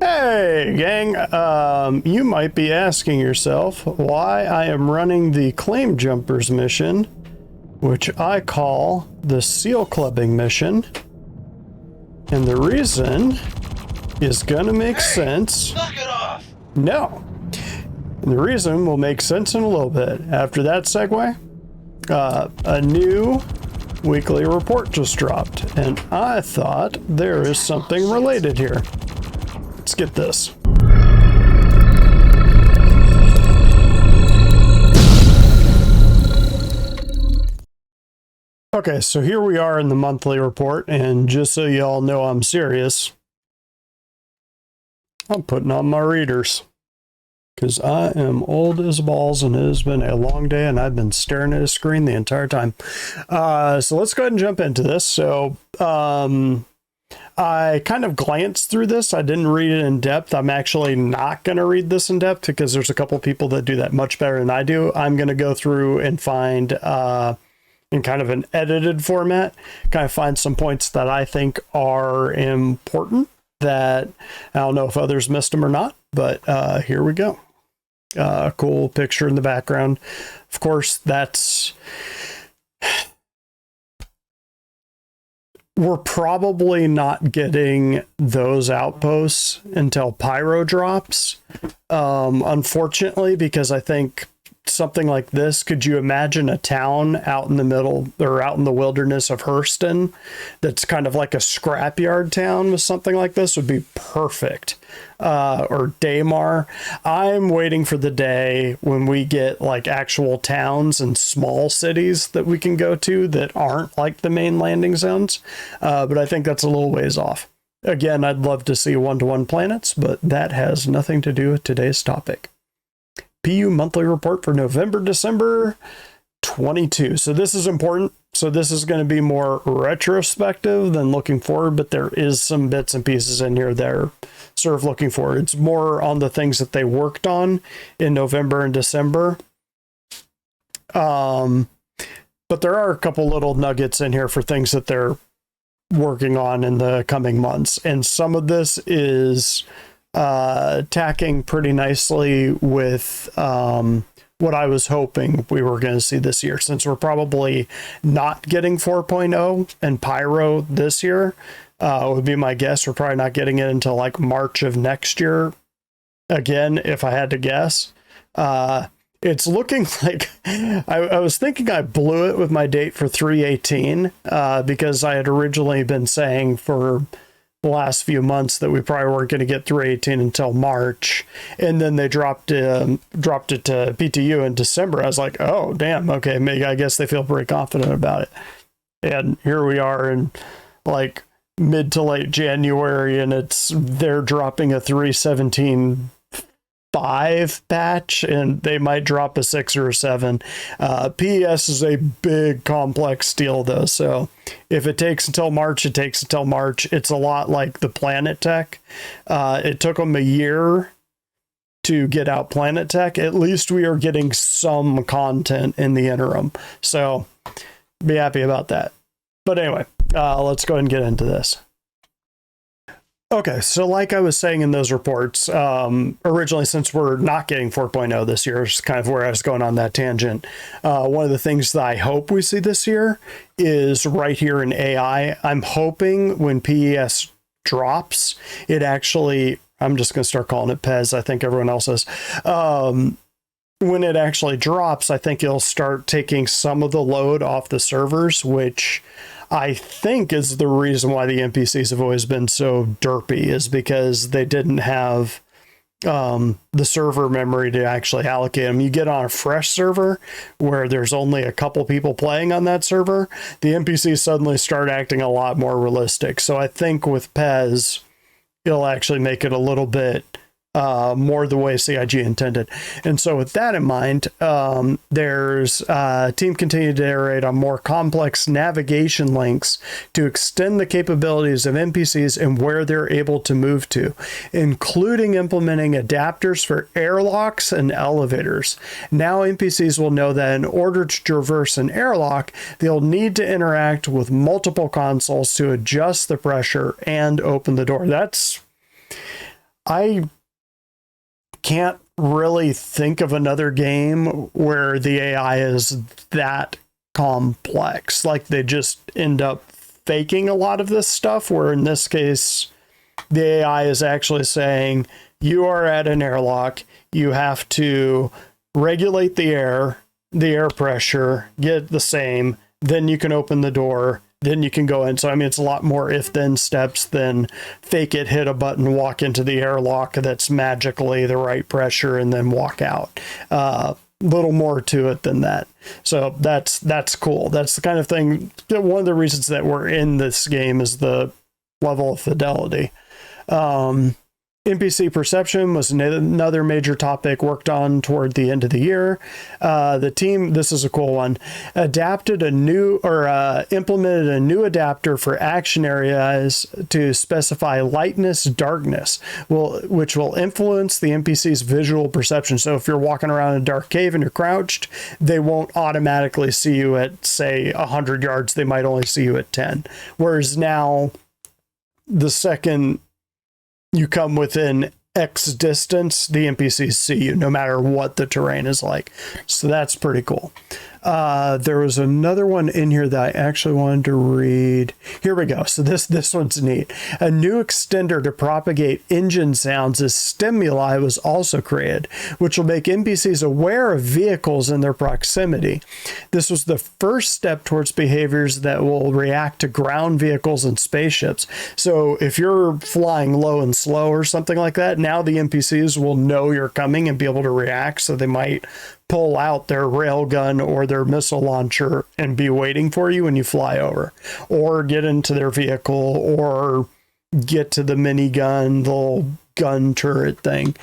Hey, gang. You might be asking yourself why I am running the Claim Jumpers mission, which I call the Seal Clubbing mission. And the reason is gonna make sense. Knock it off! No. And the reason will make sense in a little bit. After that segue, a new weekly report just dropped, and I thought there is something related here. Let's get this. Okay, so here we are in the monthly report, and just so you all know I'm serious, I'm putting on my readers. Because I am old as balls and it has been a long day and I've been staring at a screen the entire time. So let's go ahead and jump into this. So I kind of glanced through this. I didn't read it in depth. I'm actually not going to read this in depth because there's a couple people that do that much better than I do. I'm going to go through and find in kind of an edited format, kind of find some points that I think are important that I don't know if others missed them or not, but here we go. Cool picture in the background. Of course, we're probably not getting those outposts until Pyro drops. Unfortunately, because I think something like this, could you imagine a town out in the middle or out in the wilderness of Hurston that's kind of like a scrapyard town with something like this would be perfect. Or Daymar. I'm waiting for the day when we get like actual towns and small cities that we can go to that aren't like the main landing zones. But I think that's a little ways off. Again, I'd love to see one-to-one planets, but that has nothing to do with today's topic. PU monthly report for November, December 22. So this is important. So this is going to be more retrospective than looking forward, but there is some bits and pieces in here that are sort of looking forward. It's more on the things that they worked on in November and December. But there are a couple little nuggets in here for things that they're working on in the coming months. And some of this is tacking pretty nicely with what I was hoping we were going to see this year, since we're probably not getting 4.0 and Pyro this year. Would be my guess. We're probably not getting it until like March of next year. Again, if I had to guess, it's looking like I was thinking I blew it with my date for 3/18 because I had originally been saying for the last few months that we probably weren't going to get 3/18 until March, and then they dropped it to PTU in December. I was like, oh damn, okay, maybe I guess they feel pretty confident about it. And here we are in like mid to late January, and they're dropping a 3/17.5 patch, and they might drop a 6 or a 7. PES is a big complex deal though, so if it takes until March, it takes until March. It's a lot like the Planet Tech. It took them a year to get out Planet Tech. At least we are getting some content in the interim, so be happy about that. But anyway, let's go ahead and get into this. Okay, so like I was saying in those reports, originally, since we're not getting 4.0 this year, is kind of where I was going on that tangent. One of the things that I hope we see this year is right here in AI. I'm hoping when PES drops, it actually, I'm just going to start calling it PES. I think everyone else is. When it actually drops, I think it'll start taking some of the load off the servers, which I think is the reason why the NPCs have always been so derpy, is because they didn't have the server memory to actually allocate them. You get on a fresh server where there's only a couple people playing on that server, the NPCs suddenly start acting a lot more realistic. So I think with PES, it'll actually make it a little bit more the way CIG intended. And so with that in mind, there's team continued to iterate on more complex navigation links to extend the capabilities of NPCs and where they're able to move to, including implementing adapters for airlocks and elevators. Now NPCs will know that in order to traverse an airlock, they'll need to interact with multiple consoles to adjust the pressure and open the door. I can't really think of another game where the AI is that complex. Like, they just end up faking a lot of this stuff, where in this case, the AI is actually saying, you are at an airlock, you have to regulate the air pressure, get the same, then you can open the door, then you can go in. So, I mean, it's a lot more if-then steps than fake it, hit a button, walk into the airlock that's magically the right pressure, and then walk out. Little more to it than that. So that's cool. That's the kind of thing. One of the reasons that we're in this game is the level of fidelity. NPC perception was another major topic worked on toward the end of the year. The team, this is a cool one, implemented a new adapter for action areas to specify lightness, darkness, which will influence the NPC's visual perception. So if you're walking around in a dark cave and you're crouched, they won't automatically see you at, say, 100 yards. They might only see you at 10. Whereas now, the second you come within X distance, the NPCs see you, no matter what the terrain is like. So that's pretty cool. There was another one in here that I actually wanted to read. Here we go. So this one's neat. A new extender to propagate engine sounds as stimuli was also created, which will make NPCs aware of vehicles in their proximity. This was the first step towards behaviors that will react to ground vehicles and spaceships. So if you're flying low and slow or something like that, now the NPCs will know you're coming and be able to react. So they might pull out their railgun or their missile launcher and be waiting for you when you fly over, or get into their vehicle, or get to the minigun, the little gun turret thing,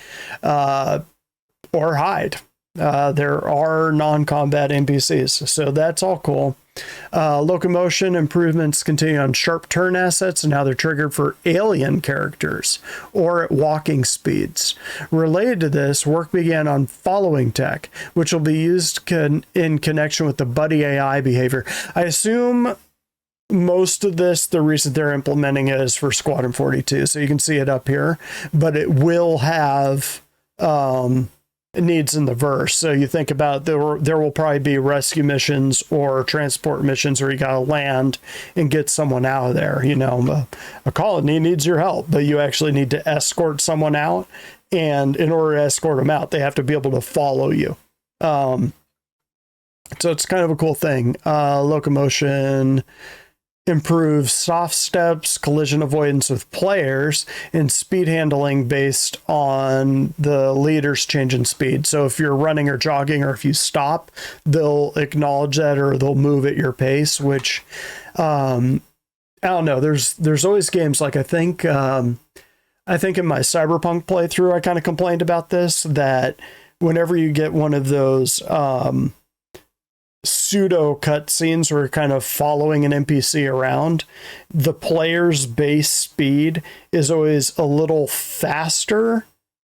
or hide. There are non-combat NPCs, so that's all cool. Locomotion improvements continue on sharp turn assets, and now they're triggered for alien characters or at walking speeds. Related to this, work began on following tech, which will be used in connection with the buddy AI behavior. I assume most of this, the reason they're implementing it is for Squadron 42, so you can see it up here, but it will have needs in the verse. So you think about there will probably be rescue missions or transport missions where you got to land and get someone out of there. You know, a colony needs your help, but you actually need to escort someone out. And in order to escort them out, they have to be able to follow you. So it's kind of a cool thing. Locomotion improves soft steps, collision avoidance with players, and speed handling based on the leader's change in speed. So if you're running or jogging, or if you stop, they'll acknowledge that, or they'll move at your pace, which I don't know. There's always games like I think in my Cyberpunk playthrough, I kind of complained about this, that whenever you get one of those pseudo cutscenes where you're kind of following an NPC around, the player's base speed is always a little faster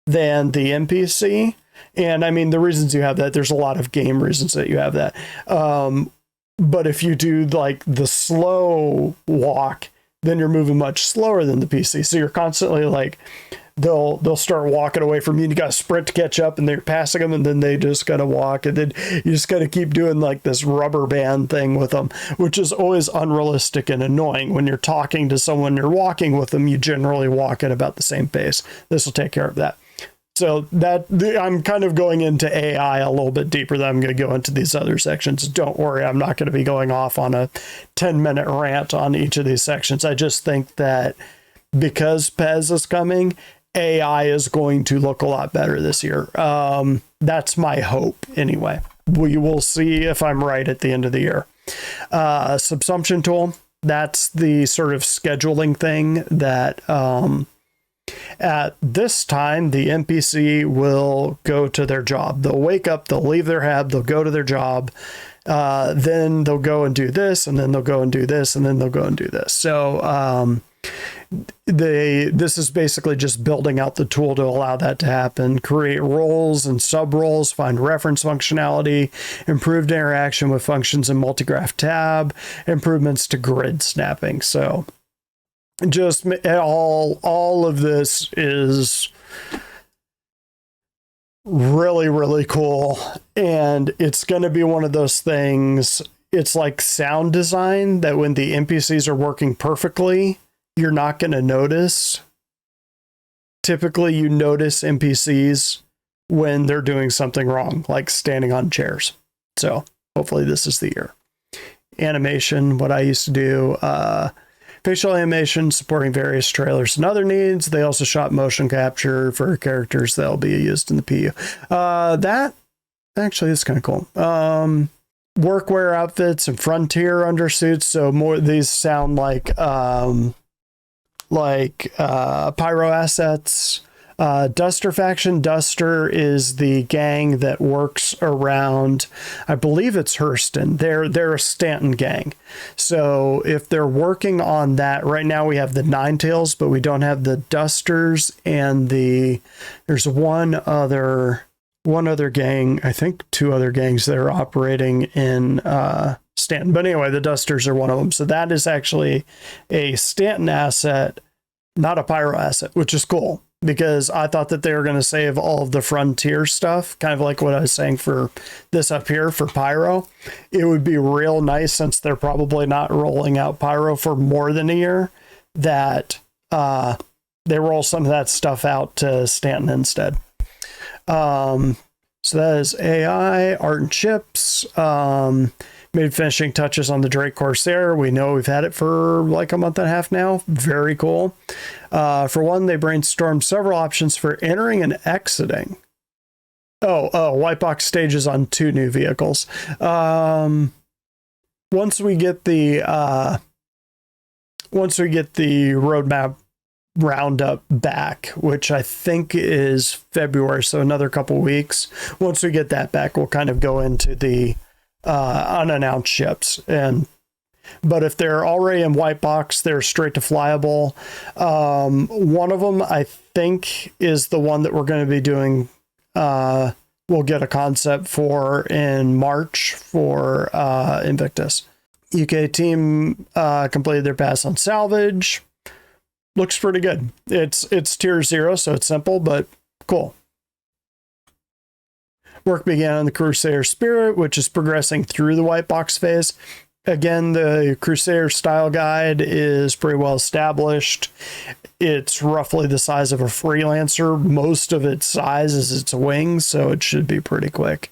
than the NPC. And I mean, the reasons you have that, there's a lot of game reasons that you have that. But if you do like the slow walk, then you're moving much slower than the PC. So you're constantly like, they'll start walking away from you, and you got to sprint to catch up, and they're passing them, and then they just got to walk, and then you just got to keep doing like this rubber band thing with them, which is always unrealistic and annoying. When you're talking to someone, you're walking with them, you generally walk at about the same pace. This will take care of that. So I'm kind of going into AI a little bit deeper than I'm going to go into these other sections. Don't worry, I'm not going to be going off on a 10-minute rant on each of these sections. I just think that because PEZ is coming, AI is going to look a lot better this year. That's my hope anyway. We will see if I'm right at the end of the year. Subsumption tool, that's the sort of scheduling thing that at this time the NPC will go to their job. They'll wake up, they'll leave their hab, they'll go to their job, then they'll go and do this, and then they'll go and do this, and then they'll go and do this. So this is basically just building out the tool to allow that to happen. Create roles and sub roles, find reference functionality, improved interaction with functions in multigraph tab, improvements to grid snapping. So Just all of this is really, really cool. And it's going to be one of those things. It's like sound design that when the NPCs are working perfectly, you're not going to notice. Typically, you notice NPCs when they're doing something wrong, like standing on chairs. So hopefully this is the year. Animation, what I used to do, facial animation supporting various trailers and other needs. They also shot motion capture for characters that'll be used in the PU. That actually is kind of cool. Workwear outfits and frontier undersuits. So more, these sound like pyro assets. Duster faction. Duster is the gang that works around, I believe it's Hurston. They're a Stanton gang. So if they're working on that, right now we have the Ninetails, but we don't have the Dusters and there's one other gang, I think two other gangs that are operating in Stanton. But anyway, the Dusters are one of them. So that is actually a Stanton asset, not a pyro asset, which is cool. Because I thought that they were going to save all of the frontier stuff, kind of like what I was saying for this up here for pyro. It would be real nice, since they're probably not rolling out pyro for more than a year, that they roll some of that stuff out to Stanton instead. So that is AI, art and chips. Made finishing touches on the Drake Corsair. We know we've had it for like a month and a half now. Very cool. For one, they brainstormed several options for entering and exiting. White box stages on 2 new vehicles. Once we get the roadmap roundup back, which I think is February, so another couple weeks. Once we get that back, we'll kind of go into the unannounced ships. But if they're already in white box, they're straight to flyable. One of them, I think, is the one that we're going to be doing. We'll get a concept for in March for Invictus. UK team completed their pass on salvage. Looks pretty good. It's tier 0, so it's simple, but cool. Work began on the Crusader Spirit, which is progressing through the white box phase. Again, the Crusader style guide is pretty well established. It's roughly the size of a Freelancer. Most of its size is its wings, so it should be pretty quick.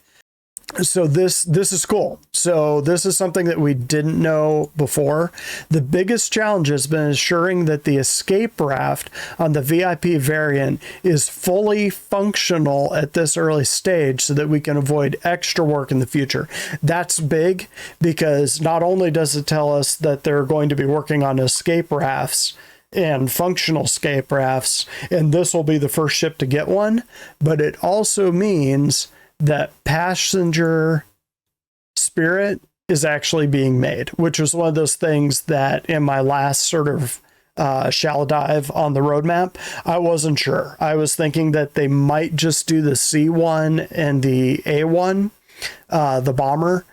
So this is cool. So this is something that we didn't know before. The biggest challenge has been ensuring that the escape raft on the VIP variant is fully functional at this early stage so that we can avoid extra work in the future. That's big, because not only does it tell us that they're going to be working on escape rafts and functional escape rafts, and this will be the first ship to get one, but it also means that passenger Spirit is actually being made, which was one of those things that in my last sort of shallow dive on the roadmap, I wasn't sure. I was thinking that they might just do the C1 and the A1, the bomber,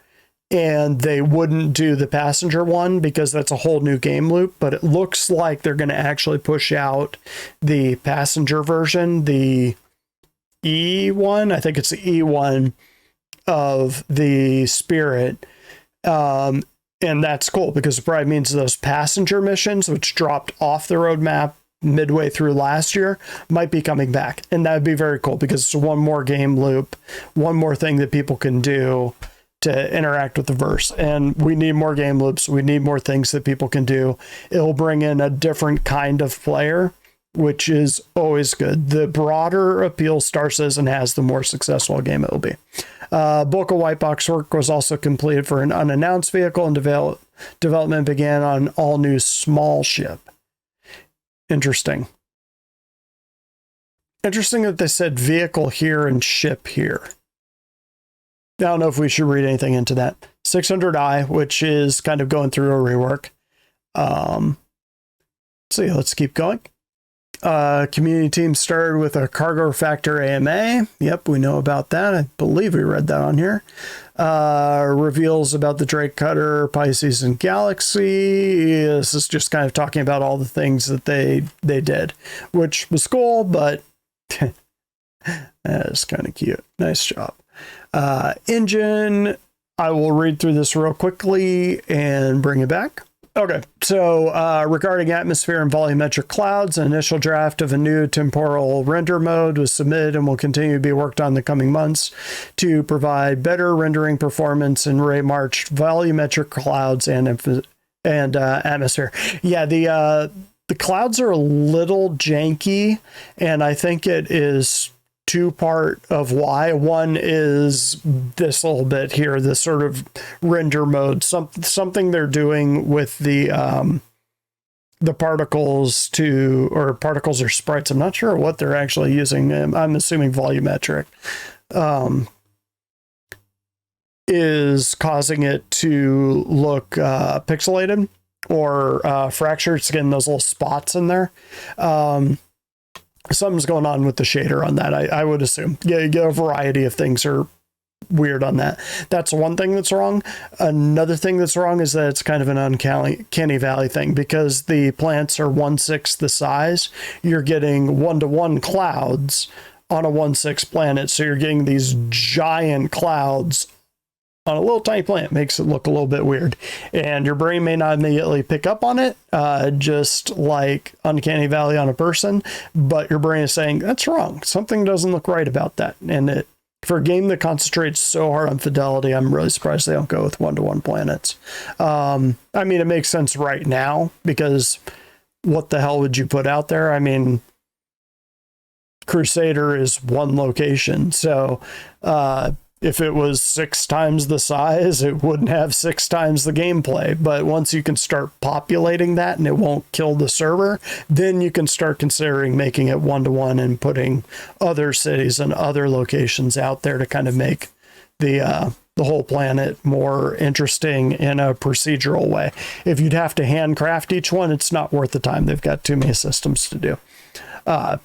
and they wouldn't do the passenger one because that's a whole new game loop. But it looks like they're going to actually push out the passenger version, the E1, I think it's the E1 of the Spirit. And that's cool, because it probably means those passenger missions, which dropped off the roadmap midway through last year, might be coming back. And that would be very cool, because it's one more game loop, one more thing that people can do to interact with the verse. And we need more game loops. We need more things that people can do. It'll bring in a different kind of player, which is always good. The broader appeal Star Citizen has, the more successful a game it will be. Bulk of white box work was also completed for an unannounced vehicle, and development began on all new small ship. Interesting. Interesting that they said vehicle here and ship here. I don't know if we should read anything into that. 600i, which is kind of going through a rework. So yeah, let's keep going. Community team started with a cargo factor AMA. Yep, we know about that. I believe we read that on here. Reveals about the Drake Cutter, Pisces, and Galaxy. This is just kind of talking about all the things that they did, which was cool, but that's kind of cute. Nice job. Engine. I will read through this real quickly and bring it back. Okay, so regarding atmosphere and volumetric clouds, an initial draft of a new temporal render mode was submitted and will continue to be worked on in the coming months to provide better rendering performance in Ray March volumetric clouds and atmosphere. Yeah, the clouds are a little janky, and I think it is two-part of why. One is this little bit here, this sort of render mode, something they're doing with the particles particles or sprites. I'm not sure what they're actually using. I'm assuming volumetric is causing it to look pixelated or fractured. It's getting those little spots in there. Something's going on with the shader on that, I would assume. Yeah, you get a variety of things are weird on that. That's one thing that's wrong. Another thing that's wrong is that it's kind of an uncanny valley thing, because the plants are 1/6 the size. You're getting 1-to-1 clouds on a 1/6 planet, so you're getting these giant clouds on a little tiny plant. Makes it look a little bit weird, and your brain may not immediately pick up on it, just like uncanny valley on a person, but your brain is saying that's wrong, something doesn't look right about that. And for a game that concentrates so hard on fidelity, I'm really surprised they don't go with 1-to-1 planets. I mean, it makes sense right now, because what the hell would you put out there? I mean, Crusader is one location, so if it was 6 times the size, it wouldn't have 6 times the gameplay. But once you can start populating that and it won't kill the server, then you can start considering making it 1-to-1 and putting other cities and other locations out there to kind of make the whole planet more interesting in a procedural way. If you'd have to handcraft each one, it's not worth the time. They've got too many systems to do.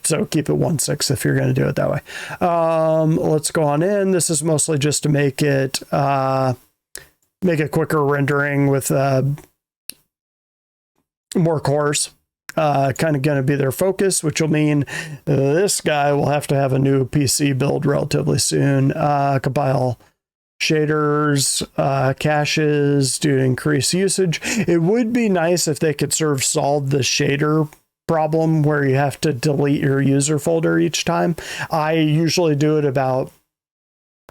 So keep it 1/6 if you're going to do it that way. Let's go on in. This is mostly just to make it quicker rendering with more cores. Kind of going to be their focus, which will mean this guy will have to have a new PC build relatively soon. Compile shaders, caches due to increased usage. It would be nice if they could solve the shader problem where you have to delete your user folder each time. I usually do it about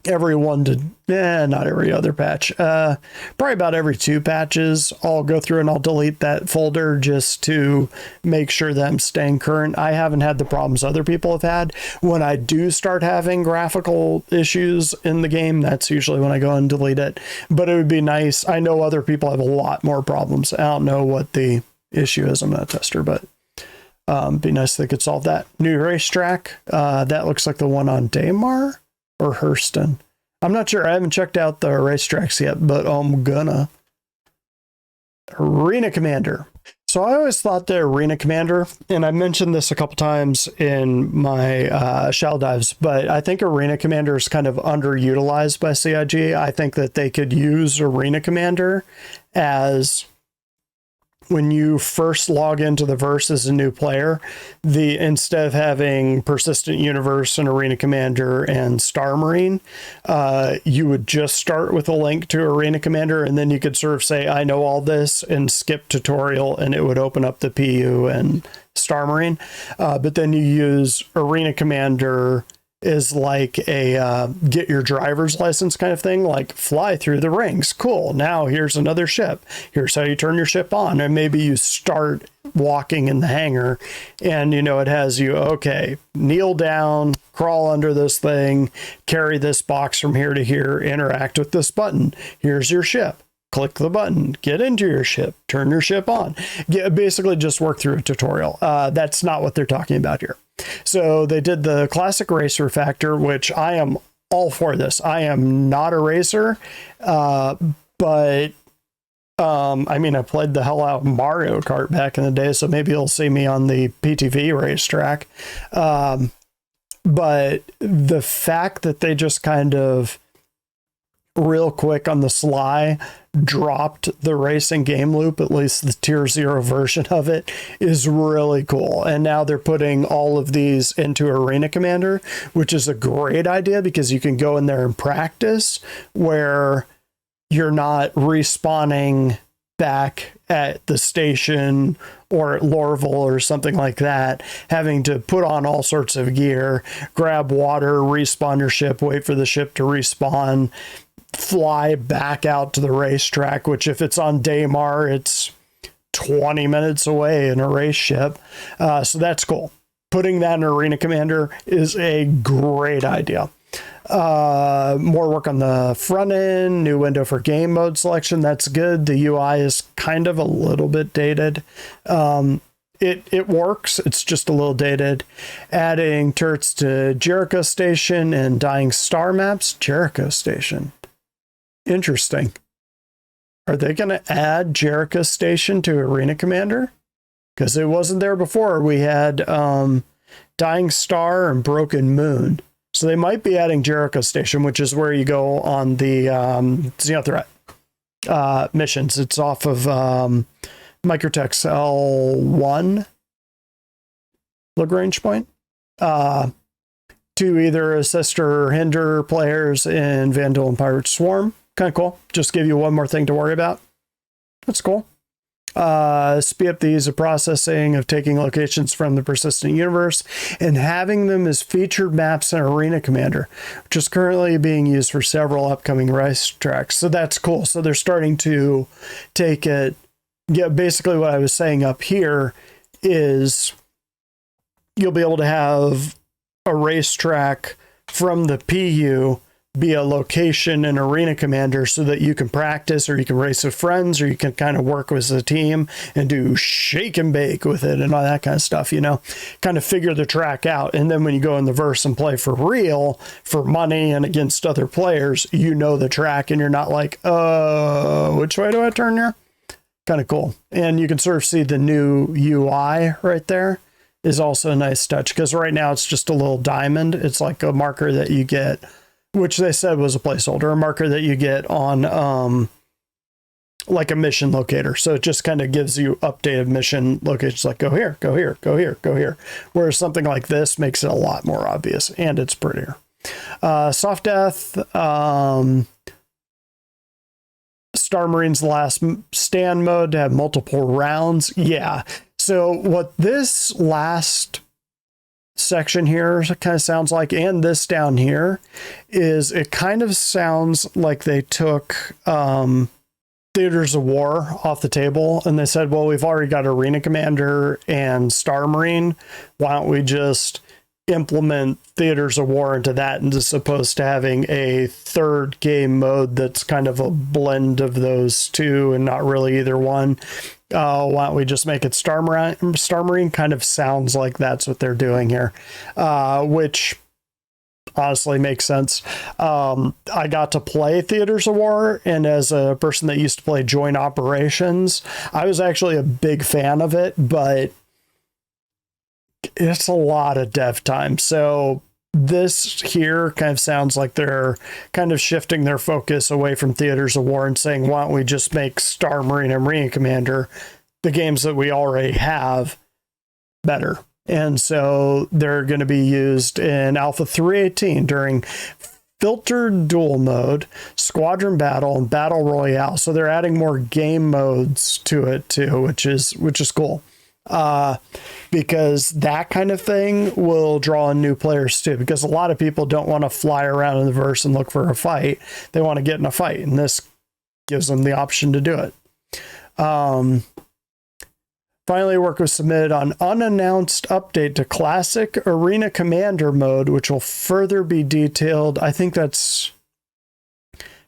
every not every other patch, probably about every 2 patches. I'll go through and I'll delete that folder just to make sure that I'm staying current. I haven't had the problems other people have had. When I do start having graphical issues in the game, that's usually when I go and delete it. But it would be nice. I know other people have a lot more problems. I don't know what the issue is. I'm not a tester, but be nice if they could solve that. New racetrack. That looks like the one on Daymar or Hurston. I'm not sure. I haven't checked out the racetracks yet, but I'm gonna. Arena Commander. So I always thought the Arena Commander, and I mentioned this a couple times in my Shell Dives, but I think Arena Commander is kind of underutilized by CIG. I think that they could use Arena Commander as, when you first log into the verse as a new player, instead of having Persistent Universe and Arena Commander and Star Marine, you would just start with a link to Arena Commander, and then you could sort of say, I know all this, and skip tutorial, and it would open up the PU and Star Marine. But then you use Arena Commander is like a get your driver's license kind of thing, like fly through the rings. Cool. Now here's another ship. Here's how you turn your ship on. And maybe you start walking in the hangar and, it has you, okay, kneel down, crawl under this thing, carry this box from here to here, interact with this button. Here's your ship. Click the button, get into your ship, turn your ship on. Basically just work through a tutorial. That's not what they're talking about here. So they did the classic racer factor, which I am all for this. I am not a racer, but I mean, I played the hell out of Mario Kart back in the day, so maybe you'll see me on the PTV racetrack. But the fact that they just kind of real quick on the sly dropped the racing game loop, at least the tier 0 version of it, is really cool. And now they're putting all of these into Arena Commander, which is a great idea because you can go in there and practice where you're not respawning back at the station or at Lorville or something like that, having to put on all sorts of gear, grab water, respawn your ship, wait for the ship to respawn, fly back out to the racetrack, which if it's on Daymar, it's 20 minutes away in a race ship. So that's cool. Putting that in Arena Commander is a great idea. More work on the front end, new window for game mode selection. That's good. The UI is kind of a little bit dated. It works. It's just a little dated. Adding turrets to Jericho Station and Dying Star maps. Jericho Station. Interesting. Are they going to add Jericho Station to Arena Commander? Because it wasn't there before. We had Dying Star and Broken Moon. So they might be adding Jericho Station, which is where you go on the Xeno Threat missions. It's off of Microtech's L1 Lagrange point to either assist or hinder players in Vandal and Pirate Swarm. Kind of cool. Just give you one more thing to worry about. That's cool. Speed up the ease of processing of taking locations from the persistent universe and having them as featured maps in Arena Commander, which is currently being used for several upcoming racetracks. So that's cool. So they're starting to take it. Yeah, basically what I was saying up here is you'll be able to have a racetrack from the PU be a location in Arena Commander so that you can practice or you can race with friends or you can kind of work with a team and do shake and bake with it and all that kind of stuff, you know, kind of figure the track out. And then when you go in the verse and play for real, for money and against other players, you know the track and you're not like, which way do I turn here? Kind of cool. And you can sort of see the new UI right there is also a nice touch because right now it's just a little diamond. It's like a marker that you get, which they said was a placeholder, a marker that you get on like a mission locator. So it just kind of gives you updated mission locations like go here, go here, go here, go here. Whereas something like this makes it a lot more obvious and it's prettier. Soft Death, Star Marine's Last Stand mode to have multiple rounds. Yeah. So what this last section here kind of sounds like, and this down here, is it kind of sounds like they took Theaters of War off the table and they said, well, we've already got Arena Commander and Star Marine. Why don't we just implement Theaters of War into that, and as opposed to having a third game mode that's kind of a blend of those two and not really either one. Why don't we just make it Star Marine? Star Marine kind of sounds like that's what they're doing here, which honestly makes sense. I got to play Theaters of War, and as a person that used to play Joint Operations, I was actually a big fan of it, but it's a lot of dev time. So this here kind of sounds like they're kind of shifting their focus away from Theaters of War and saying, why don't we just make Star Marine and Marine Commander, the games that we already have, better. And so they're going to be used in Alpha 3.18 during filtered duel mode, squadron battle, and battle royale. So they're adding more game modes to it too, which is cool. Because that kind of thing will draw in new players too, because a lot of people don't want to fly around in the verse and look for a fight. They want to get in a fight, and this gives them the option to do it. Finally, work was submitted on unannounced update to classic Arena Commander mode, which will further be detailed. I think that's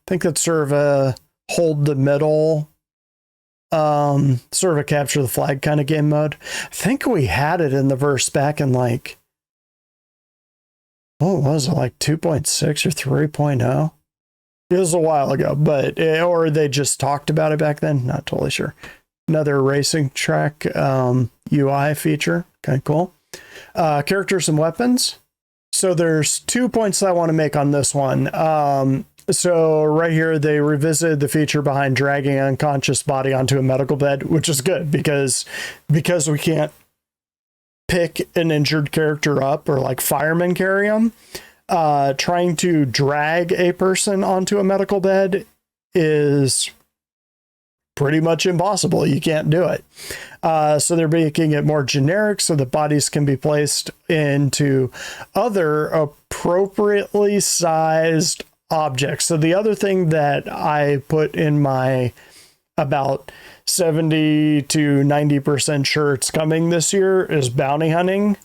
sort of a hold the middle, sort of a capture the flag kind of game mode. I think we had it in the verse back in like, what was it, like 2.6 or 3.0? It was a while ago, but or they just talked about it back then. Not totally sure. Another racing track UI feature. Kind of cool. Characters and weapons. So there's 2 points I want to make on this one. So right here, they revisited the feature behind dragging an unconscious body onto a medical bed, which is good because we can't pick an injured character up or like firemen carry them. Trying to drag a person onto a medical bed is pretty much impossible. You can't do it. So they're making it more generic so that bodies can be placed into other appropriately sized objects. So the other thing that I put in my about 70 to 90% sure it's coming this year is bounty hunting.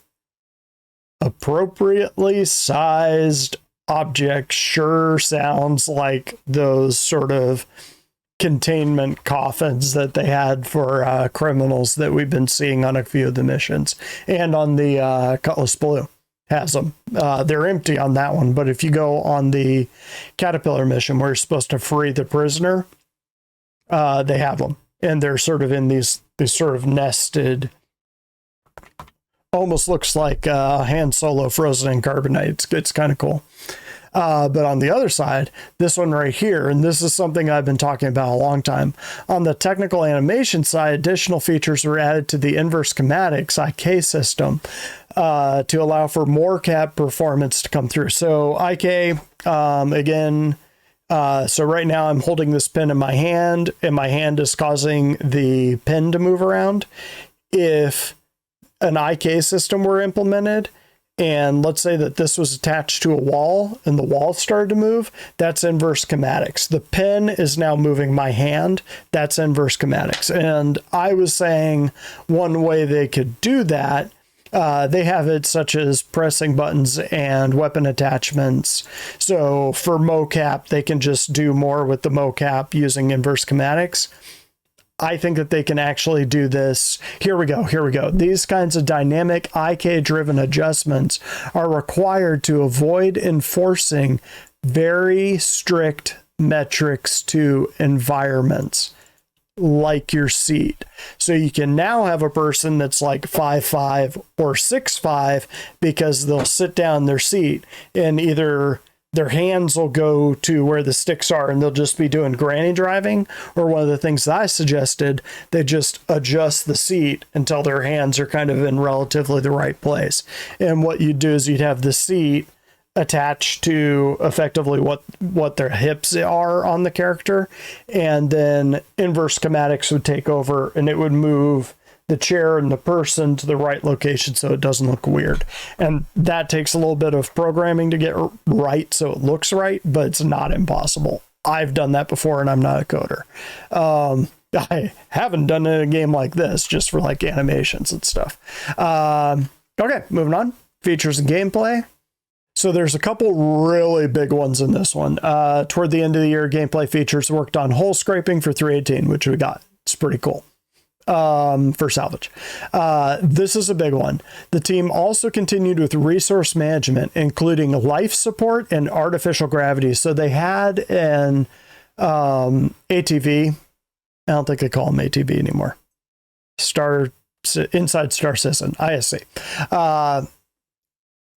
Appropriately sized object sure sounds like those sort of containment coffins that they had for criminals that we've been seeing on a few of the missions, and on the Cutlass Blue has them. They're empty on that one, but if you go on the Caterpillar mission where you're supposed to free the prisoner, they have them, and they're sort of in these sort of nested, almost looks like Han Solo frozen in carbonite. It's kind of cool. But on the other side, this one right here, and this is something I've been talking about a long time. On the technical animation side, additional features were added to the inverse schematics IK system to allow for more cap performance to come through. So IK, again, so right now I'm holding this pen in my hand, and my hand is causing the pen to move around. If an IK system were implemented, and let's say that this was attached to a wall and the wall started to move, that's inverse schematics. The pen is now moving my hand. That's inverse schematics. And I was saying one way they could do that, they have it such as pressing buttons and weapon attachments. So for mocap, they can just do more with the mocap using inverse schematics. I think that they can actually do this. Here we go. These kinds of dynamic IK-driven adjustments are required to avoid enforcing very strict metrics to environments, like your seat. So you can now have a person that's like 5'5" or 6'5" because they'll sit down in their seat and either their hands will go to where the sticks are and they'll just be doing granny driving, or one of the things that I suggested, they just adjust the seat until their hands are kind of in relatively the right place. And what you'd do is you'd have the seat attached to effectively what their hips are on the character, and then inverse schematics would take over and it would move the chair and the person to the right location so it doesn't look weird. And that takes a little bit of programming to get right so it looks right, but it's not impossible. I've done that before and I'm not a coder. I haven't done it in a game like this, just for like animations and stuff. Okay, moving on. Features and gameplay. So there's a couple really big ones in this one. Toward the end of the year, gameplay features worked on hole scraping for 318, which we got. It's pretty cool. For salvage. This is a big one. The team also continued with resource management, including life support and artificial gravity. So they had an ATV. I don't think they call them ATV anymore. Inside Star Citizen, ISC.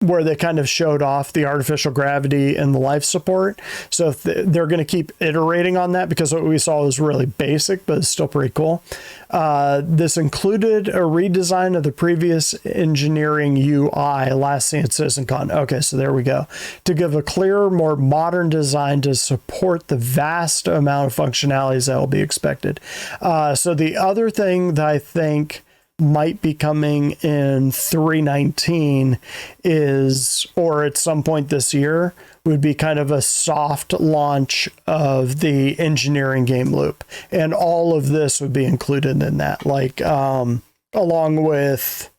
Where they kind of showed off the artificial gravity and the life support. So if they're going to keep iterating on that, because what we saw was really basic, but it's still pretty cool. This included a redesign of the previous engineering UI last seen at CitizenCon. Okay, so there we go. To give a clearer, more modern design to support the vast amount of functionalities that will be expected. So the other thing that I think might be coming in 319 is, or at some point this year, would be kind of a soft launch of the engineering game loop. And all of this would be included in that, like along with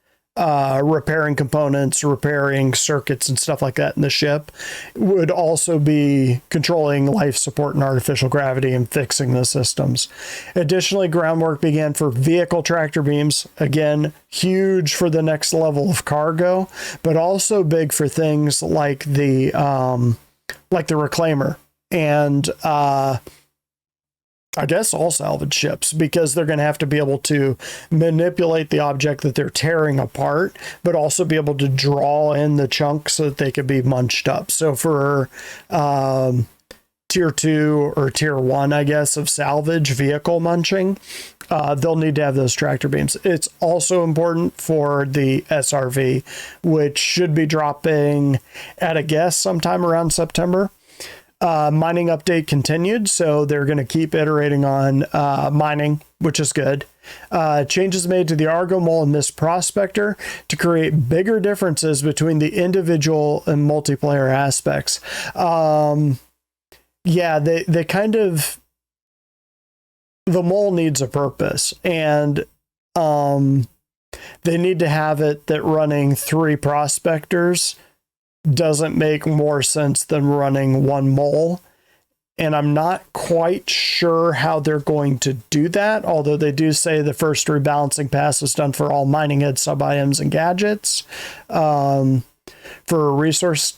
repairing components, repairing circuits and stuff like that in the ship, would also be controlling life support and artificial gravity and fixing the systems. Additionally, groundwork began for vehicle tractor beams. Again, huge for the next level of cargo, but also big for things like the reclaimer. and I guess all salvage ships, because they're going to have to be able to manipulate the object that they're tearing apart, but also be able to draw in the chunks so that they could be munched up. So for tier 2 or tier 1, I guess, of salvage vehicle munching, they'll need to have those tractor beams. It's also important for the SRV, which should be dropping at a guess sometime around September. Mining update continued, so they're going to keep iterating on mining, which is good. Changes made to the Argo Mole and Mist Prospector to create bigger differences between the individual and multiplayer aspects. Yeah, they kind of... The mole needs a purpose, and they need to have it that running 3 prospectors doesn't make more sense than running 1 mole. And I'm not quite sure how they're going to do that, although they do say the first rebalancing pass is done for all mining head sub-items and gadgets. For resource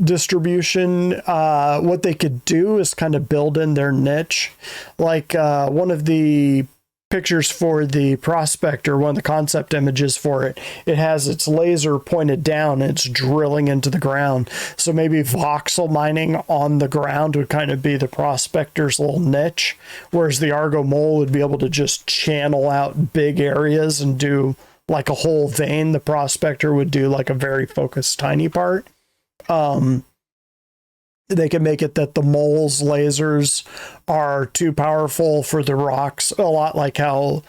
distribution, what they could do is kind of build in their niche. Like one of the pictures for the prospector, one of the concept images for it, it has its laser pointed down and it's drilling into the ground. So maybe voxel mining on the ground would kind of be the prospector's little niche, whereas the Argo Mole would be able to just channel out big areas and do like a whole vein. The prospector would do like a very focused tiny part. They can make it that the mole's lasers are too powerful for the rocks, a lot like how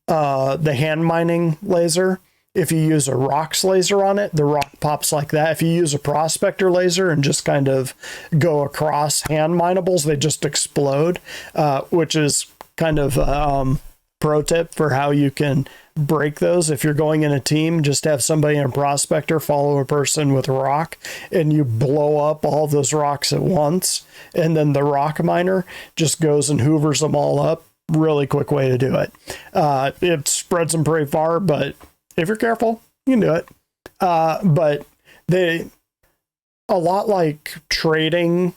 the hand mining laser, if you use a rocks laser on it, the rock pops like that. If you use a prospector laser and just kind of go across hand minables, they just explode, which is kind of pro tip for how you can break those. If you're going in a team, just have somebody in a prospector follow a person with a rock, and you blow up all those rocks at once, and then the rock miner just goes and hoovers them all up. Really quick way to do it. It spreads them pretty far, but if you're careful, you can do it. But they, a lot like trading,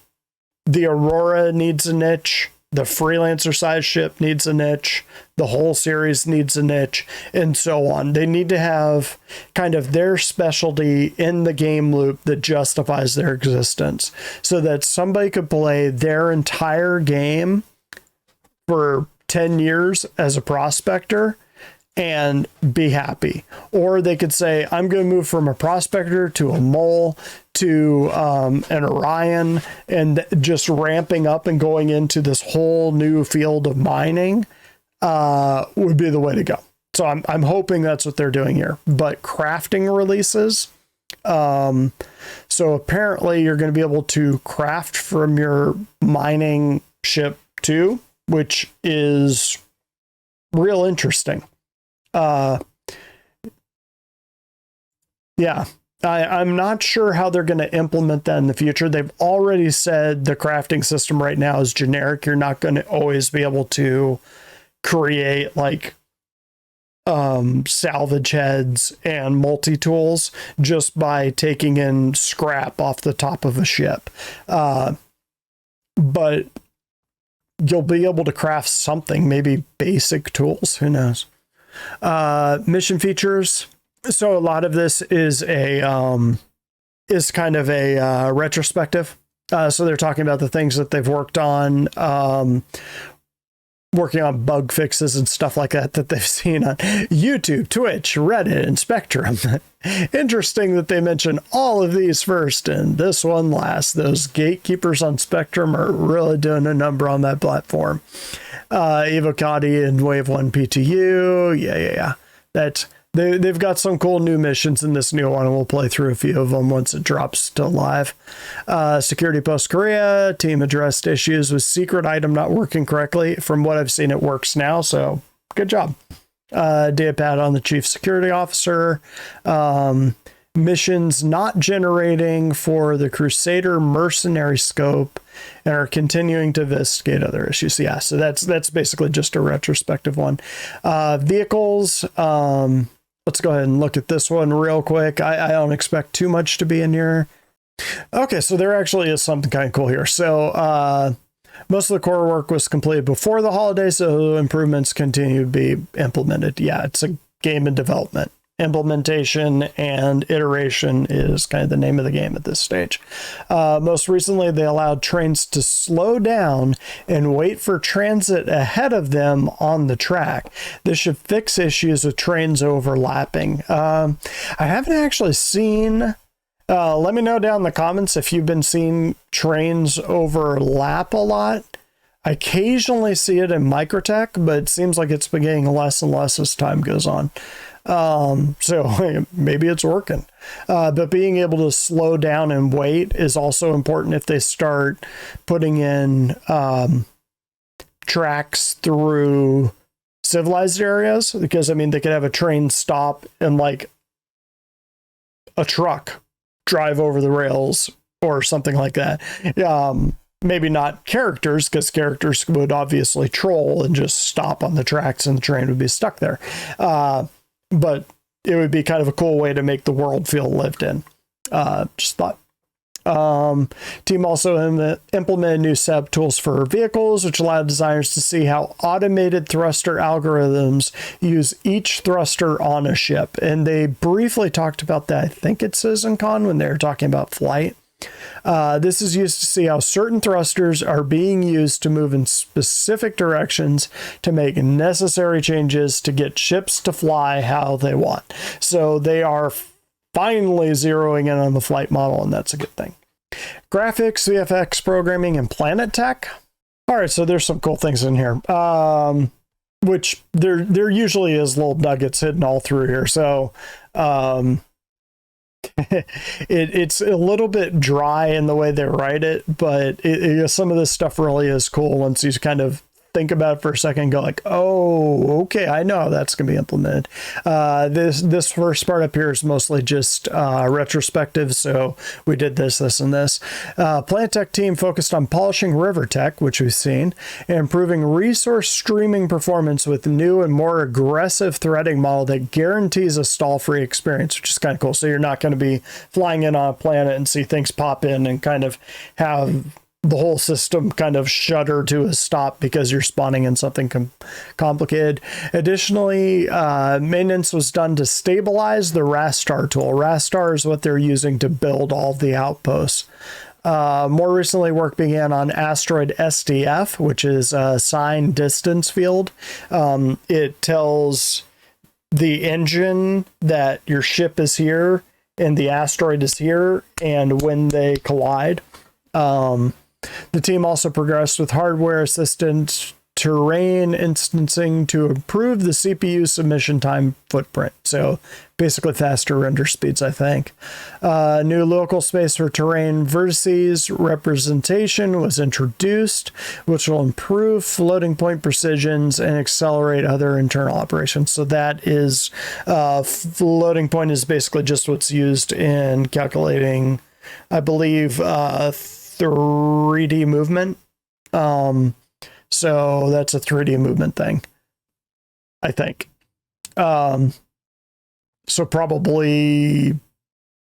the Aurora needs a niche. The Freelancer size ship needs a niche. The whole series needs a niche, and so on. They need to have kind of their specialty in the game loop that justifies their existence, so that somebody could play their entire game for 10 years as a prospector and be happy. Or they could say, I'm going to move from a prospector to a mole to an Orion, and just ramping up and going into this whole new field of mining would be the way to go. So I'm hoping that's what they're doing here. But crafting releases, so apparently you're going to be able to craft from your mining ship too, which is real interesting. Yeah, I'm not sure how they're going to implement that in the future. They've already said the crafting system right now is generic. You're not going to always be able to create like salvage heads and multi-tools just by taking in scrap off the top of a ship. But you'll be able to craft something, maybe basic tools, who knows. Mission features. So a lot of this is kind of a retrospective. So they're talking about the things that they've worked on, working on bug fixes and stuff like that they've seen on YouTube, Twitch, Reddit, and Spectrum. Interesting that they mention all of these first and this one last. Those gatekeepers on Spectrum are really doing a number on that platform. Evocati and Wave 1 PTU. Yeah. They've got some cool new missions in this new one, and we'll play through a few of them once it drops to live. Security Post Korea, team addressed issues with secret item not working correctly. From what I've seen, it works now, so good job. Data pad on the chief security officer. Missions not generating for the Crusader mercenary scope and are continuing to investigate other issues. Yeah, so that's basically just a retrospective one. Vehicles. Let's go ahead and look at this one real quick. I don't expect too much to be in here. Okay, so there actually is something kind of cool here. So most of the core work was completed before the holidays, so improvements continue to be implemented. Yeah, it's a game in development. Implementation and iteration is kind of the name of the game at this stage. Most recently, they allowed trains to slow down and wait for transit ahead of them on the track. This should fix issues with trains overlapping. I haven't actually seen... let me know down in the comments if you've been seeing trains overlap a lot. I occasionally see it in Microtech, but it seems like it's been getting less and less as time goes on. So maybe it's working. But being able to slow down and wait is also important if they start putting in tracks through civilized areas, because I mean, they could have a train stop and like a truck drive over the rails or something like that. Maybe not characters, because characters would obviously troll and just stop on the tracks and the train would be stuck there. But it would be kind of a cool way to make the world feel lived in. Just thought. Team also implemented new setup tools for vehicles, which allowed designers to see how automated thruster algorithms use each thruster on a ship. And they briefly talked about that, I think at CitizenCon, when they were talking about flight. This is used to see how certain thrusters are being used to move in specific directions to make necessary changes to get ships to fly how they want. So they are finally zeroing in on the flight model, and that's a good thing. Graphics, VFX programming, and planet tech. All right, so there's some cool things in here, which there usually is little nuggets hidden all through here. So it's a little bit dry in the way they write it, but some of this stuff really is cool once you kind of think about it for a second and go like, oh, okay, I know how that's going to be implemented. This first part up here is mostly just retrospective, so we did this, and this. Planet Tech team focused on polishing river tech, which we've seen, and improving resource streaming performance with new and more aggressive threading model that guarantees a stall-free experience, which is kind of cool. So you're not going to be flying in on a planet and see things pop in and kind of have the whole system kind of shudder to a stop because you're spawning in something complicated. Additionally, maintenance was done to stabilize the Rastar tool. Rastar is what they're using to build all the outposts. More recently, work began on asteroid SDF, which is a sign distance field. It tells the engine that your ship is here and the asteroid is here and when they collide. The team also progressed with hardware assisted terrain instancing to improve the CPU submission time footprint. So basically faster render speeds, I think. New local space for terrain vertices representation was introduced, which will improve floating point precisions and accelerate other internal operations. So that is, floating point is basically just what's used in calculating, I believe, 3D movement. So that's a 3D movement thing, I think. So probably,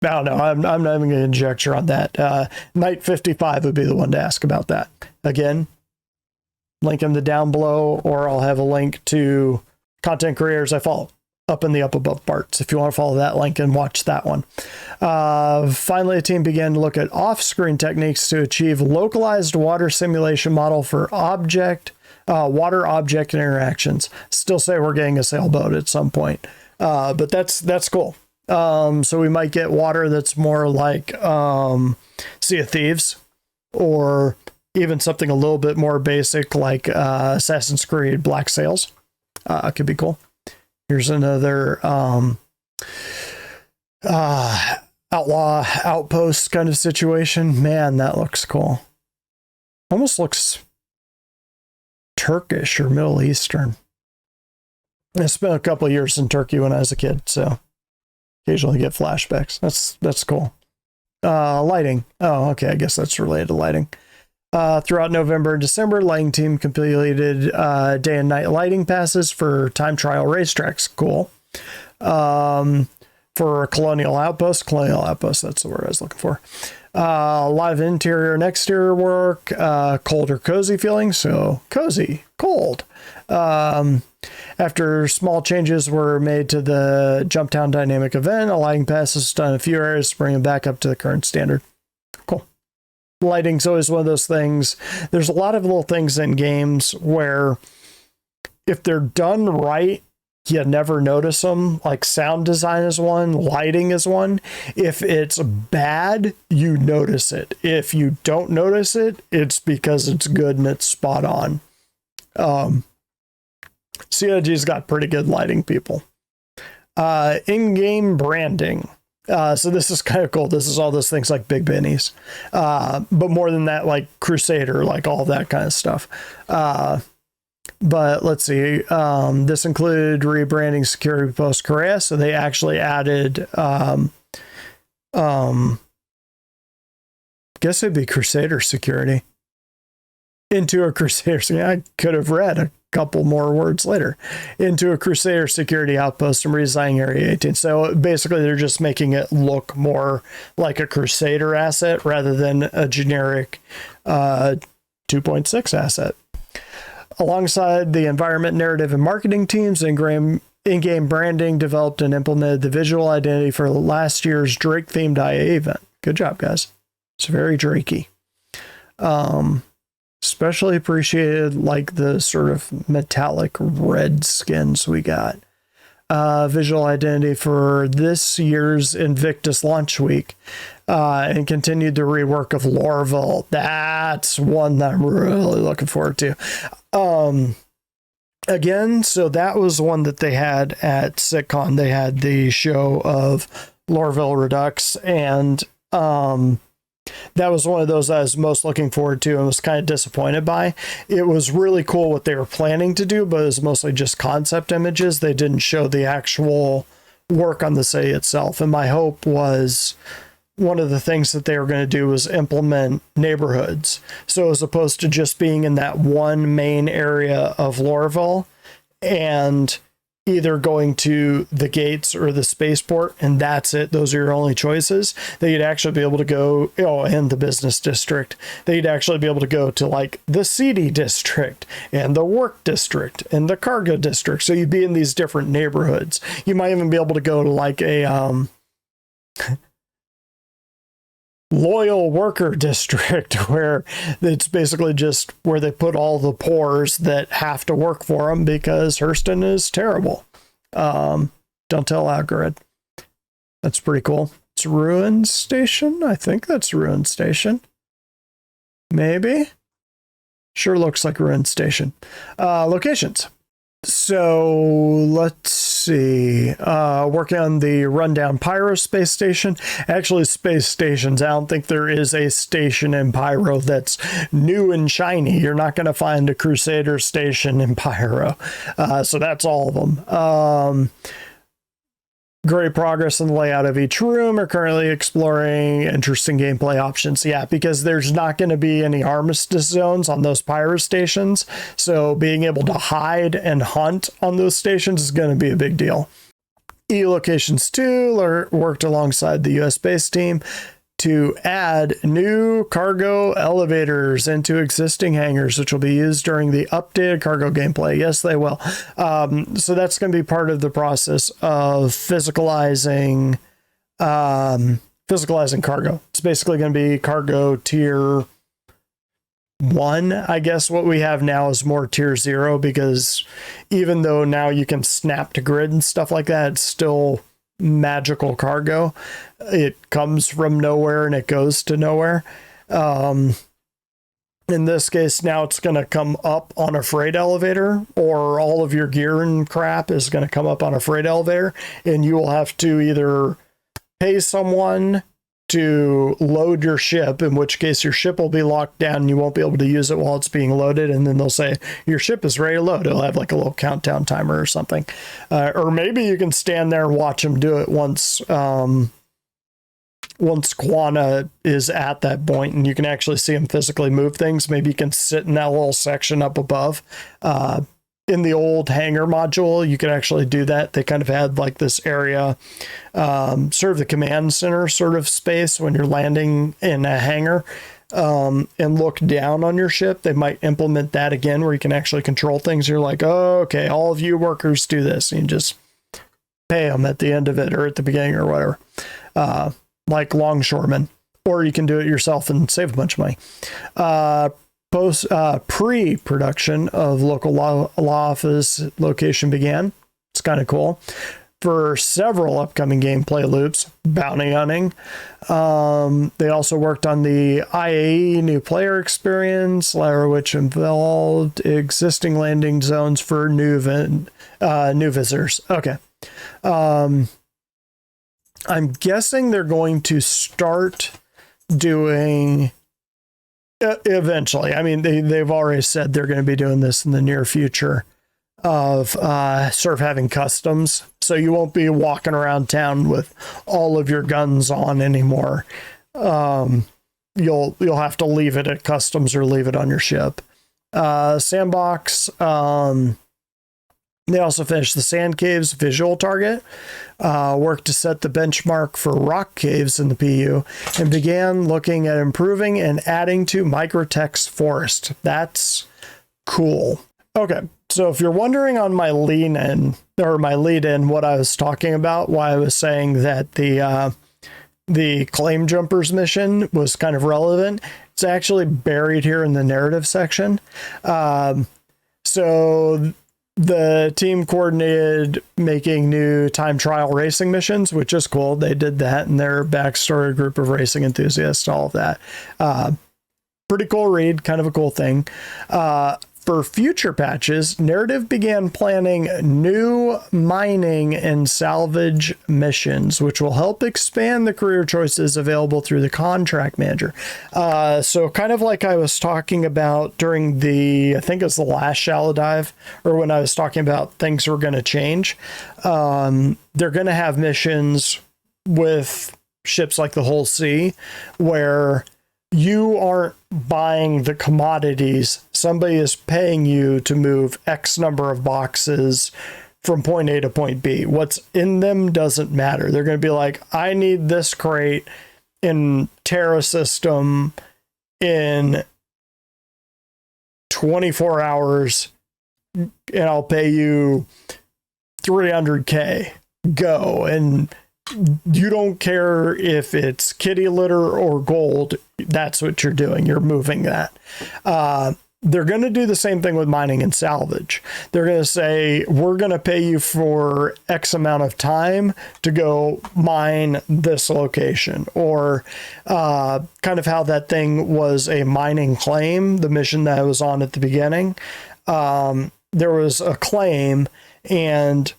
I don't know. I'm not even going to conjecture on that. Knight 55 would be the one to ask about that. Again, link in the down below, or I'll have a link to content creators I follow up in the up above parts if you want to follow that link and watch that one. Finally, the team began to look at off-screen techniques to achieve localized water simulation model for water object interactions. Still say we're getting a sailboat at some point, but that's cool. So we might get water that's more like Sea of Thieves, or even something a little bit more basic like Assassin's Creed Black Sails. Could be cool. Here's another outlaw outpost kind of situation. Man, that looks cool. Almost looks Turkish or Middle Eastern. I spent a couple of years in Turkey when I was a kid, so occasionally get flashbacks. That's cool. Lighting. Oh, okay. I guess that's related to lighting. Throughout November and December, lighting team completed day and night lighting passes for time trial racetracks. Cool. for colonial outpost, that's the word I was looking for. A lot of interior and exterior work, cold or cozy feeling, so cozy, cold. After small changes were made to the Jumptown dynamic event, a lighting pass is done in a few areas to bring it back up to the current standard. Cool. Lighting's always one of those things. There's a lot of little things in games where if they're done right, you never notice them. Like sound design is one, lighting is one. If it's bad, you notice it. If you don't notice it, it's because it's good and it's spot on. CIG's got pretty good lighting people. In-game branding. So this is kind of cool. This is all those things like Big Bennies. But more than that, like Crusader, like all that kind of stuff. But let's see. This included rebranding security post Korea. So they actually added, guess it'd be Crusader security into a Crusader. I could have read a couple more words later, into a Crusader security outpost and redesigning Area 18. So basically they're just making it look more like a Crusader asset rather than a generic 2.6 asset. Alongside the environment, narrative, and marketing teams, in-game branding developed and implemented the visual identity for last year's Drake-themed IA event. Good job, guys. It's very Drakey. Especially appreciated like the sort of metallic red skins we got. Visual identity for this year's Invictus launch week, and continued the rework of Lorville. That's one that I'm really looking forward to. Again, so that was one that they had at SitCon. They had the show of Lorville Redux, and that was one of those I was most looking forward to and was kind of disappointed by. It was really cool what they were planning to do, but it was mostly just concept images. They didn't show the actual work on the city itself. And my hope was one of the things that they were going to do was implement neighborhoods. So as opposed to just being in that one main area of Lorville and either going to the gates or the spaceport, and that's it. Those are your only choices. That you'd actually be able to go, and the business district. That you'd actually be able to go to like the seedy district and the work district and the cargo district. So you'd be in these different neighborhoods. You might even be able to go to like a loyal worker district where it's basically just where they put all the poors that have to work for them because Hurston is terrible. Don't tell Algorand. That's pretty cool. It's Ruin Station. I think that's Ruin Station. Maybe. Sure looks like Ruin Station. Locations. So let's see. Working on the rundown Pyro space station. Actually, space stations. I don't think there is a station in Pyro that's new and shiny. You're not going to find a Crusader station in Pyro. So that's all of them. Great progress in the layout of each room. Are currently exploring interesting gameplay options. Yeah, because there's not going to be any armistice zones on those Pyro stations. So being able to hide and hunt on those stations is going to be a big deal. E-Locations 2 worked alongside the US base team to add new cargo elevators into existing hangars, which will be used during the updated cargo gameplay. Yes, they will. So that's going to be part of the process of physicalizing cargo. It's basically going to be cargo tier 1. I guess what we have now is more tier 0, because even though now you can snap to grid and stuff like that, it's still magical cargo. It comes from nowhere and it goes to nowhere. In this case, now it's going to come up on a freight elevator, or all of your gear and crap is going to come up on a freight elevator, and you will have to either pay someone to load your ship, in which case your ship will be locked down and you won't be able to use it while it's being loaded, and then they'll say your ship is ready to load. It'll have like a little countdown timer or something, or maybe you can stand there and watch them do it once Quana is at that point and you can actually see them physically move things. Maybe you can sit in that little section up above. in the old hangar module, you could actually do that. They kind of had like this area, sort of the command center sort of space when you're landing in a hangar, and look down on your ship. They might implement that again where you can actually control things. You're like, oh, okay, all of you workers do this. And you just pay them at the end of it or at the beginning or whatever, like longshoremen. Or you can do it yourself and save a bunch of money. Pre-production of local law office location began. It's kind of cool. For several upcoming gameplay loops, bounty hunting. They also worked on the IAE new player experience, which involved existing landing zones for new visitors. Okay. I'm guessing they're going to start doing eventually. I mean, they've already said they're going to be doing this in the near future of sort of having customs. So you won't be walking around town with all of your guns on anymore. You'll have to leave it at customs or leave it on your ship. Sandbox. They also finished the Sand Caves visual target, worked to set the benchmark for rock caves in the PU, and began looking at improving and adding to microtext forest. That's cool. Okay, so if you're wondering on my lead-in what I was talking about, why I was saying that the Claim Jumpers mission was kind of relevant, it's actually buried here in the narrative section. So the team coordinated making new time trial racing missions, which is cool. They did that in their backstory group of racing enthusiasts, all of that. Pretty cool read, kind of a cool thing. For future patches, Narrative began planning new mining and salvage missions, which will help expand the career choices available through the contract manager. So kind of like I was talking about during I think it was the last Shallow Dive, or when I was talking about things were going to change. They're going to have missions with ships like the Whole Sea where you aren't buying the commodities. Somebody is paying you to move X number of boxes from point A to point B. What's in them doesn't matter. They're going to be like, I need this crate in Terra system in 24 hours, and I'll pay you 300K. Go. And you don't care if it's kitty litter or gold. That's what you're doing. You're moving that. They're going to do the same thing with mining and salvage. They're going to say, we're going to pay you for X amount of time to go mine this location. Or kind of how that thing was a mining claim, the mission that I was on at the beginning. There was a claim, and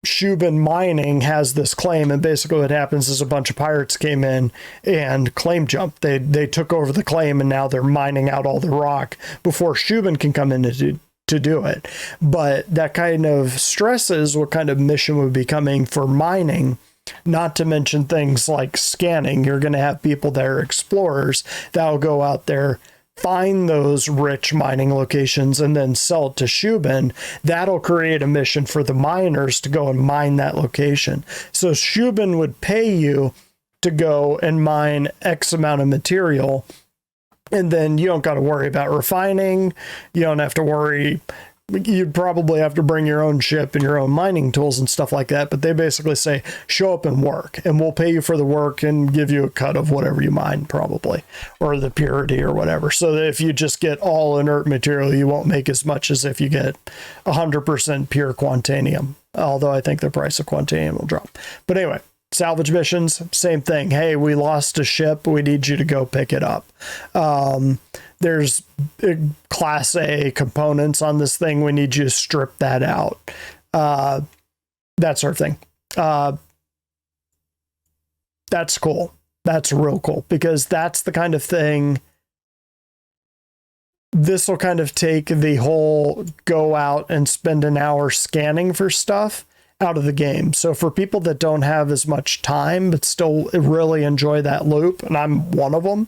Shubin Mining has this claim, and basically what happens is a bunch of pirates came in and claim jumped. They took over the claim, and now they're mining out all the rock before Shubin can come in to do it. But that kind of stresses what kind of mission would be coming for mining, not to mention things like scanning. You're going to have people that are explorers that will go out there, find those rich mining locations, and then sell it to Shubin. That'll create a mission for the miners to go and mine that location. So Shubin would pay you to go and mine X amount of material, and then you don't got to worry about refining. You don't have to worry. You'd probably have to bring your own ship and your own mining tools and stuff like that. But they basically say, show up and work, and we'll pay you for the work and give you a cut of whatever you mine, probably, or the purity or whatever. So that if you just get all inert material, you won't make as much as if you get 100% pure Quantanium. Although I think the price of Quantanium will drop. But anyway, salvage missions, same thing. Hey, we lost a ship. We need you to go pick it up. There's Class A components on this thing. We need you to strip that out. That sort of thing. That's cool. That's real cool, because that's the kind of thing. This will kind of take the whole go out and spend an hour scanning for stuff out of the game. So for people that don't have as much time but still really enjoy that loop, and I'm one of them,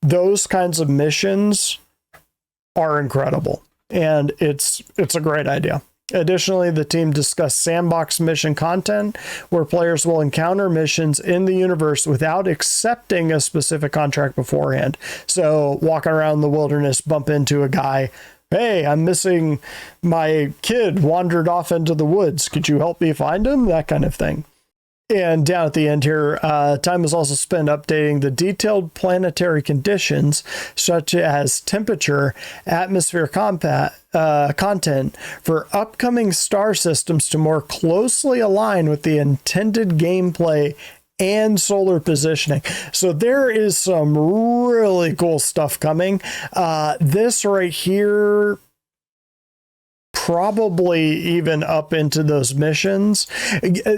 those kinds of missions are incredible. and it's a great idea. Additionally, the team discussed sandbox mission content, where players will encounter missions in the universe without accepting a specific contract beforehand. So walking around the wilderness, bump into a guy, hey, I'm missing my kid, wandered off into the woods. Could you help me find him? That kind of thing. And down at the end here, time is also spent updating the detailed planetary conditions, such as temperature, atmosphere content, for upcoming star systems to more closely align with the intended gameplay and solar positioning. So there is some really cool stuff coming. This right here, probably even up into those missions.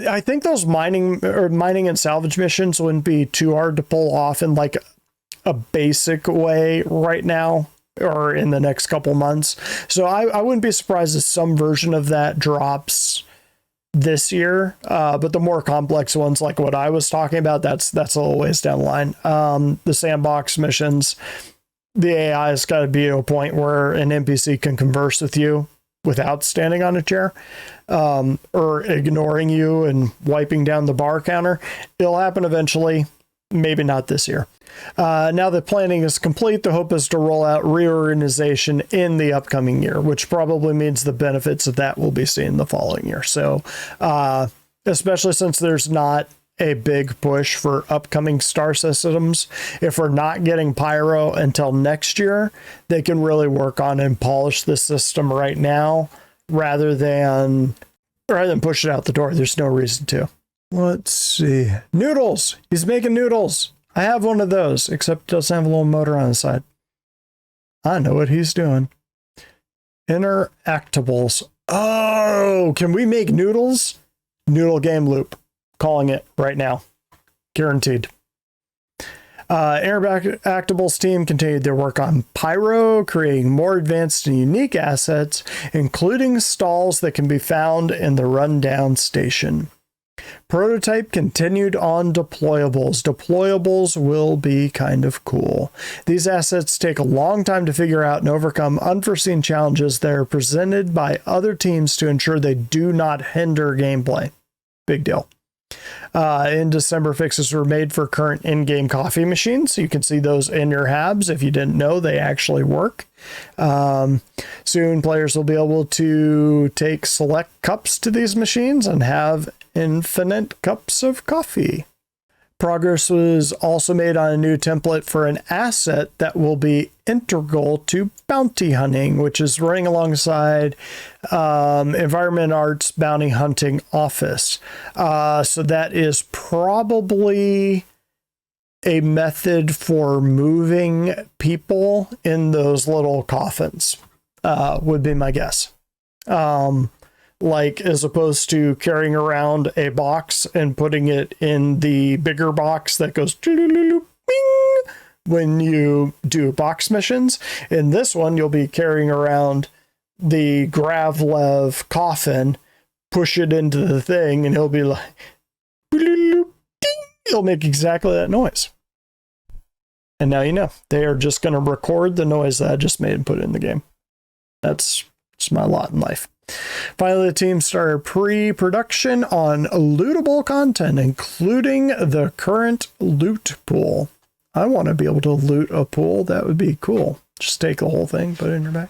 I think those mining and salvage missions wouldn't be too hard to pull off in like a basic way right now or in the next couple months. So I wouldn't be surprised if some version of that drops this year. But the more complex ones, like what I was talking about, that's a little ways down the line. The sandbox missions, the AI has got to be to a point where an NPC can converse with you without standing on a chair, or ignoring you and wiping down the bar counter. It'll happen eventually, maybe not this year. Now that planning is complete, the hope is to roll out reorganization in the upcoming year, which probably means the benefits of that will be seen the following year. So, especially since there's not a big push for upcoming star systems, if we're not getting Pyro until next year, they can really work on and polish the system right now rather than push it out the door. There's no reason to. Let's see. Noodles. He's making noodles. I have one of those, except it doesn't have a little motor on the side. I know what he's doing. Interactables. Oh, can we make noodles? Noodle game loop. Calling it right now. Guaranteed. Interactables team continued their work on Pyro, creating more advanced and unique assets, including stalls that can be found in the rundown station. Prototype continued on deployables. Deployables will be kind of cool. These assets take a long time to figure out and overcome unforeseen challenges that are presented by other teams to ensure they do not hinder gameplay. Big deal. In December, fixes were made for current in-game coffee machines. So you can see those in your habs. If you didn't know, they actually work. Soon, players will be able to take select cups to these machines and have infinite cups of coffee. Progress was also made on a new template for an asset that will be integral to bounty hunting, which is running alongside Environment Arts Bounty Hunting Office. So that is probably a method for moving people in those little coffins, would be my guess. Like, as opposed to carrying around a box and putting it in the bigger box that goes bing when you do box missions. In this one, you'll be carrying around the Gravlev coffin, push it into the thing, and it'll be like, it'll make exactly that noise. And now you know. They are just going to record the noise that I just made and put it in the game. That's my lot in life. Finally, the team started pre-production on lootable content, including the current loot pool. I want to be able to loot a pool. That would be cool. Just take the whole thing, put it in your bag.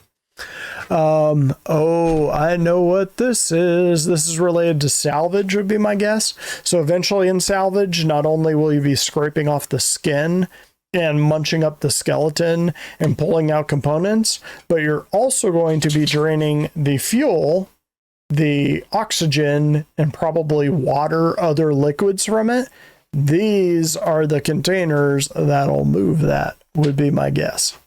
Oh, I know what this is. This is related to salvage, would be my guess. So eventually in salvage, not only will you be scraping off the skin and munching up the skeleton and pulling out components, but you're also going to be draining the fuel, the oxygen, and probably water, other liquids from it. These are the containers that'll move that, would be my guess.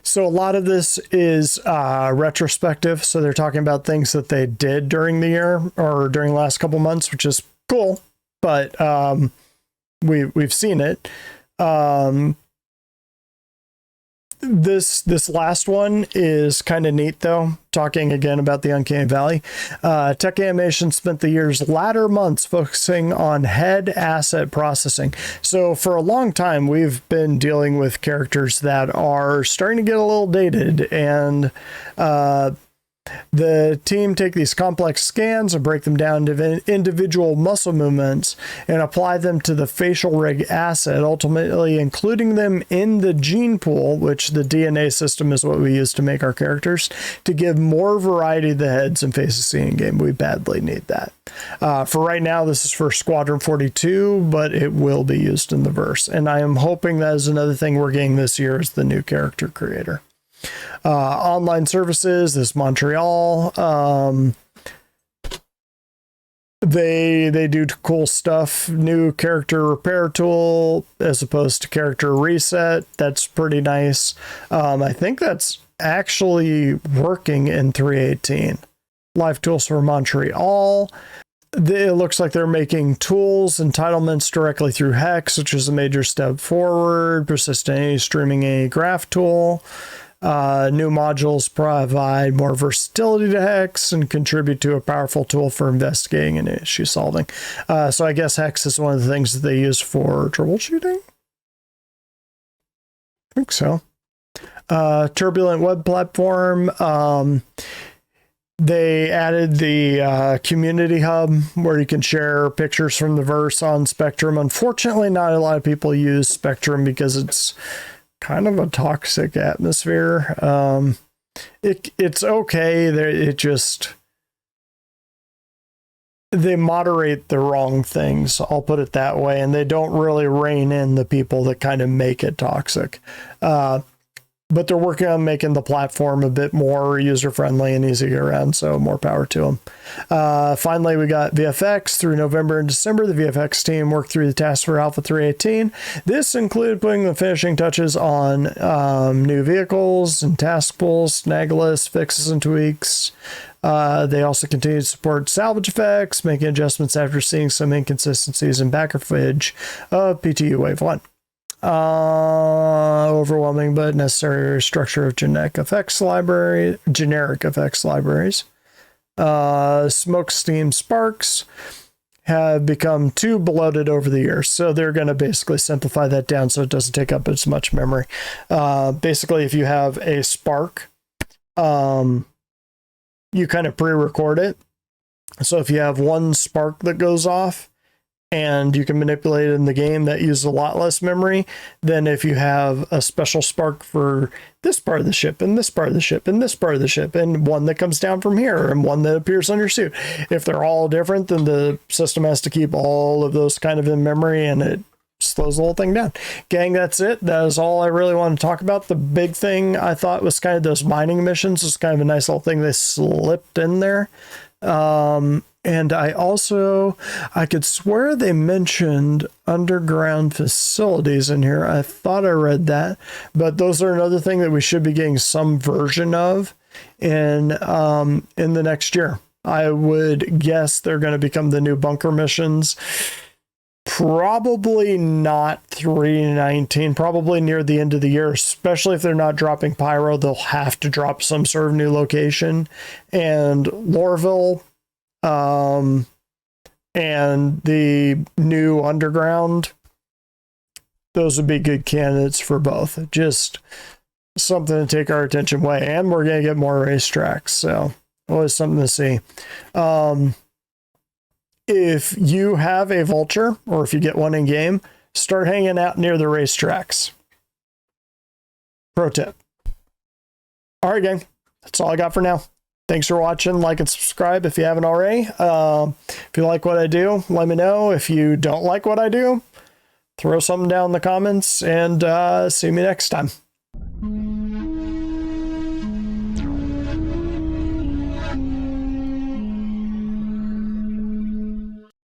So a lot of this is retrospective. So they're talking about things that they did during the year or during the last couple months, which is cool, but we've seen it. This last one is kind of neat, though. Talking again about the Uncanny Valley. Tech Animation spent the year's latter months focusing on head asset processing. So for a long time, we've been dealing with characters that are starting to get a little dated, and the team take these complex scans and break them down to individual muscle movements and apply them to the facial rig asset, ultimately including them in the gene pool, which the DNA system is what we use to make our characters, to give more variety to the heads and faces seen in game. We badly need that. For right now, this is for Squadron 42, but it will be used in the verse. And I am hoping that is another thing we're getting this year is the new character creator. Online services, this Montreal, they do cool stuff. New character repair tool as opposed to character reset. That's pretty nice. I think that's actually working in 3.18. Live tools for Montreal. It looks like they're making tools, entitlements directly through Hex, which is a major step forward. Persistent streaming a graph tool. New modules provide more versatility to Hex and contribute to a powerful tool for investigating and issue solving. So I guess Hex is one of the things that they use for troubleshooting. I think so. Turbulent web platform. They added the community hub where you can share pictures from the verse on Spectrum. Unfortunately, not a lot of people use Spectrum because it's kind of a toxic atmosphere. It's okay. They moderate the wrong things. I'll put it that way. And they don't really rein in the people that kind of make it toxic. But they're working on making the platform a bit more user-friendly and easy to get around, so more power to them. Finally, we got VFX. Through November and December, the VFX team worked through the tasks for Alpha 3.18. This included putting the finishing touches on new vehicles and task pools, snag lists, fixes, and tweaks. They also continue to support salvage effects, making adjustments after seeing some inconsistencies in backer footage of PTU Wave 1. Overwhelming but necessary structure of generic effects libraries. Smoke, steam, sparks have become too bloated over the years, so they're going to basically simplify that down so it doesn't take up as much memory. Basically, if you have a spark, you kind of pre-record it. So if you have one spark that goes off, and you can manipulate it in the game, that uses a lot less memory than if you have a special spark for this part of the ship and this part of the ship and this part of the ship and one that comes down from here and one that appears on your suit. If they're all different, then the system has to keep all of those kind of in memory and it slows the whole thing down. Gang, that's it. That is all I really want to talk about. The big thing I thought was kind of those mining missions. It's kind of a nice little thing they slipped in there. And I could swear they mentioned underground facilities in here. I thought I read that, but those are another thing that we should be getting some version of in the next year. I would guess they're going to become the new bunker missions. Probably not 3.19, probably near the end of the year, especially if they're not dropping Pyro, they'll have to drop some sort of new location. And Lorville, and the new underground, those would be good candidates for both. Just something to take our attention away, and we're going to get more racetracks, so always something to see. If you have a vulture, or if you get one in game, start hanging out near the racetracks. Pro tip. All right, gang, that's all I got for now. Thanks for watching. Like and subscribe if you haven't already. If you like what I do, let me know. If you don't like what I do, throw something down in the comments, and see me next time.